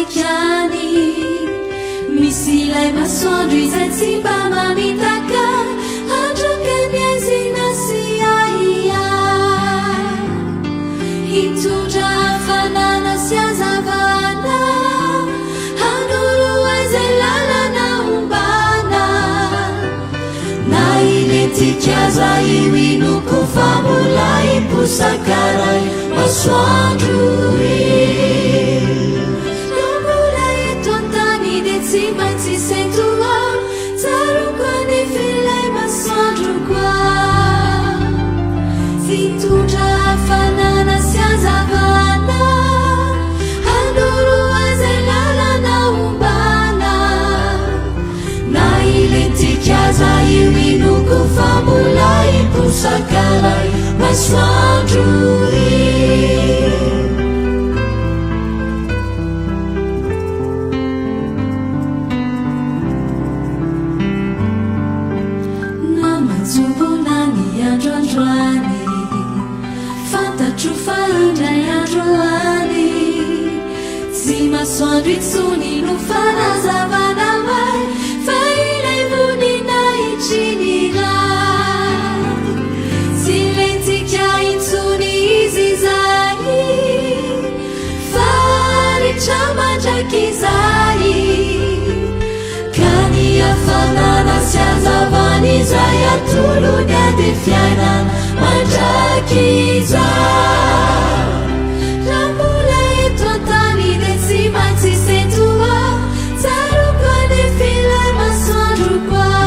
maikany misy ilay masoandro izay tsy mba mamitaka andrakany azina sy aia hitondra hafanana sy azavana hanoro aizay lalana ombana na iletikaza io inoko fa mbola imposakaray masoandro nombola eto antany de tsy maintsy setoa tsaroko anefilay masoandro koa hitondra hafanana sy azavana handoro aizay lalana ombana na iletikaza io inoko fa mbola imposakaray masoandro namantsombola ny androandroany fantatro fa indray androany tsy masoandro itsony no fanazavana may fa ilay vonina itrinira tsy lentika itsony izy zay faritra mandraky zay ka ny hafanana sy azavany izay atolony ade fiainana mandraky zay raha mbola eto antany de tsy maintsy setoa tsaroko anefilay masoandro koa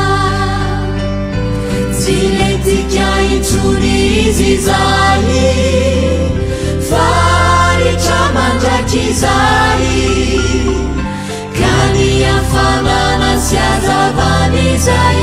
tsy lentika itsony izy zay faritra mandraky zay ka ny hafanana sy azavany izay